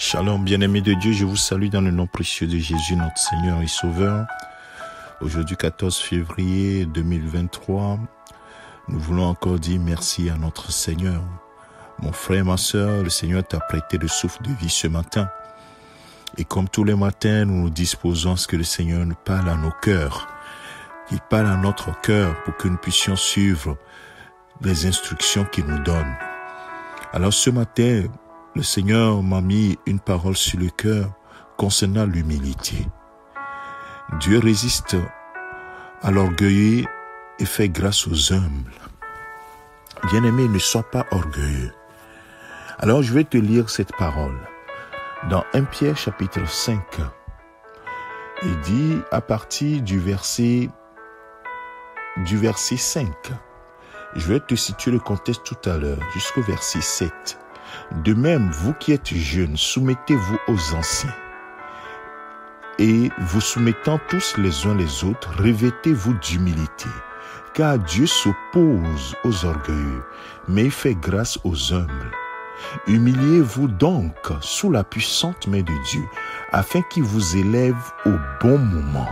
Shalom, bien-aimés de Dieu, je vous salue dans le nom précieux de Jésus, notre Seigneur et Sauveur. Aujourd'hui, 14 février 2023, nous voulons encore dire merci à notre Seigneur. Mon frère, ma sœur, le Seigneur t'a prêté le souffle de vie ce matin. Et comme tous les matins, nous nous disposons à ce que le Seigneur nous parle à nos cœurs, qu'il parle à notre cœur pour que nous puissions suivre les instructions qu'il nous donne. Alors ce matin, le Seigneur m'a mis une parole sur le cœur concernant l'humilité. Dieu résiste à l'orgueilleux et fait grâce aux humbles. Bien-aimé, ne sois pas orgueilleux. Alors je vais te lire cette parole. Dans 1 Pierre chapitre 5, il dit à partir du verset 5, je vais te situer le contexte tout à l'heure, jusqu'au verset 7. De même, vous qui êtes jeunes, soumettez-vous aux anciens. Et vous soumettant tous les uns les autres, revêtez-vous d'humilité. Car Dieu s'oppose aux orgueilleux, mais il fait grâce aux humbles. Humiliez-vous donc sous la puissante main de Dieu, afin qu'il vous élève au bon moment.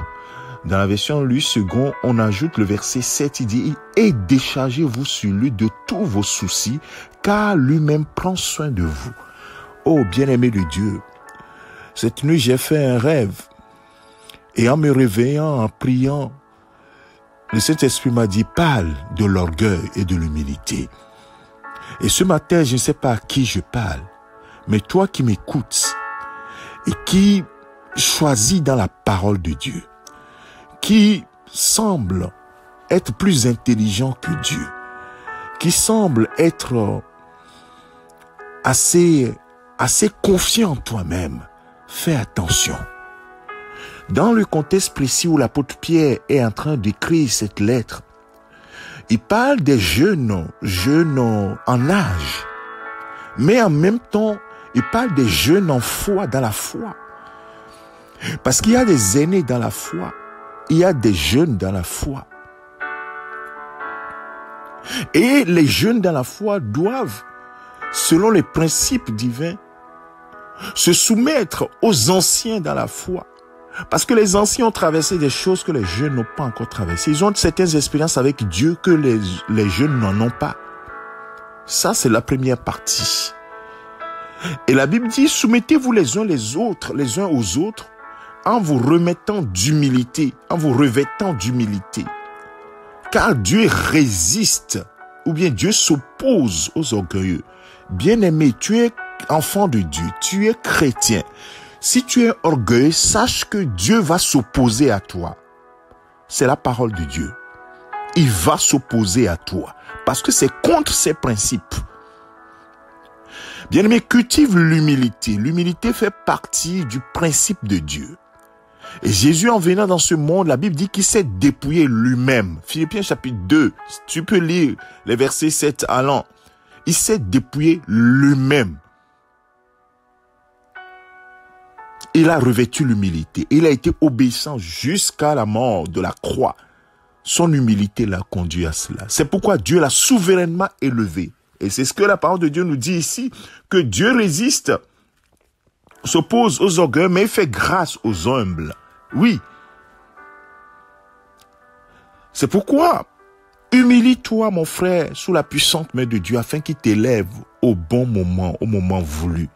Dans la version Louis II, on ajoute le verset 7, il dit « Et déchargez-vous sur lui de tous vos soucis, car lui-même prend soin de vous. » Oh, bien-aimé de Dieu, cette nuit j'ai fait un rêve, et en me réveillant, en priant, le Saint-Esprit m'a dit « Parle de l'orgueil et de l'humilité. » Et ce matin, je ne sais pas à qui je parle, mais toi qui m'écoutes et qui choisis dans la parole de Dieu, qui semble être plus intelligent que Dieu, qui semble être assez confiant en toi-même, fais attention. Dans le contexte précis où l'apôtre Pierre est en train d'écrire cette lettre, il parle des jeunes en âge, mais en même temps, il parle des jeunes en foi, dans la foi. Parce qu'il y a des aînés dans la foi, il y a des jeunes dans la foi. Et les jeunes dans la foi doivent, selon les principes divins, se soumettre aux anciens dans la foi. Parce que les anciens ont traversé des choses que les jeunes n'ont pas encore traversées. Ils ont certaines expériences avec Dieu que les jeunes n'en ont pas. Ça, c'est la première partie. Et la Bible dit, soumettez-vous les uns aux autres, en vous remettant d'humilité, en vous revêtant d'humilité. Car Dieu résiste, ou bien Dieu s'oppose aux orgueilleux. Bien-aimé, tu es enfant de Dieu, tu es chrétien. Si tu es orgueilleux, sache que Dieu va s'opposer à toi. C'est la parole de Dieu. Il va s'opposer à toi, parce que c'est contre ses principes. Bien-aimé, cultive l'humilité. L'humilité fait partie du principe de Dieu. Et Jésus, en venant dans ce monde, la Bible dit qu'il s'est dépouillé lui-même. Philippiens chapitre 2, tu peux lire les versets 7 allant. Il s'est dépouillé lui-même. Il a revêtu l'humilité. Il a été obéissant jusqu'à la mort de la croix. Son humilité l'a conduit à cela. C'est pourquoi Dieu l'a souverainement élevé. Et c'est ce que la parole de Dieu nous dit ici, que Dieu résiste, s'oppose aux orgueilleux, mais il fait grâce aux humbles. Oui. C'est pourquoi, humilie-toi, mon frère, sous la puissante main de Dieu, afin qu'il t'élève au bon moment, au moment voulu.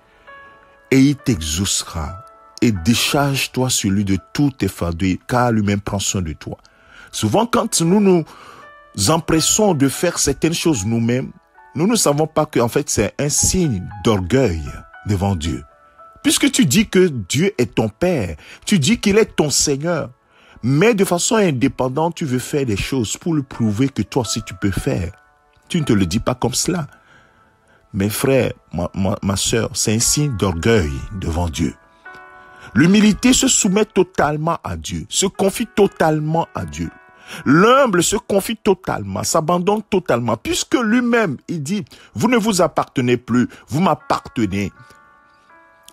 Et il t'exaucera. Et décharge-toi sur lui de tous tes fardeaux, car lui-même prend soin de toi. Souvent, quand nous nous empressons de faire certaines choses nous-mêmes, nous ne savons pas qu'en fait, c'est un signe d'orgueil devant Dieu. Puisque tu dis que Dieu est ton Père, tu dis qu'il est ton Seigneur, mais de façon indépendante, tu veux faire des choses pour lui prouver que toi aussi tu peux faire. Tu ne te le dis pas comme cela. Mes frères, ma sœur, c'est un signe d'orgueil devant Dieu. L'humilité se soumet totalement à Dieu, se confie totalement à Dieu. L'humble se confie totalement, s'abandonne totalement, puisque lui-même, il dit, vous ne vous appartenez plus, vous m'appartenez.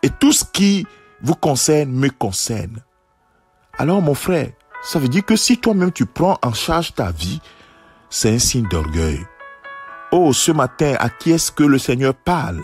Et tout ce qui vous concerne me concerne. Alors mon frère, ça veut dire que si toi-même tu prends en charge ta vie, c'est un signe d'orgueil. Oh, ce matin, à qui est-ce que le Seigneur parle?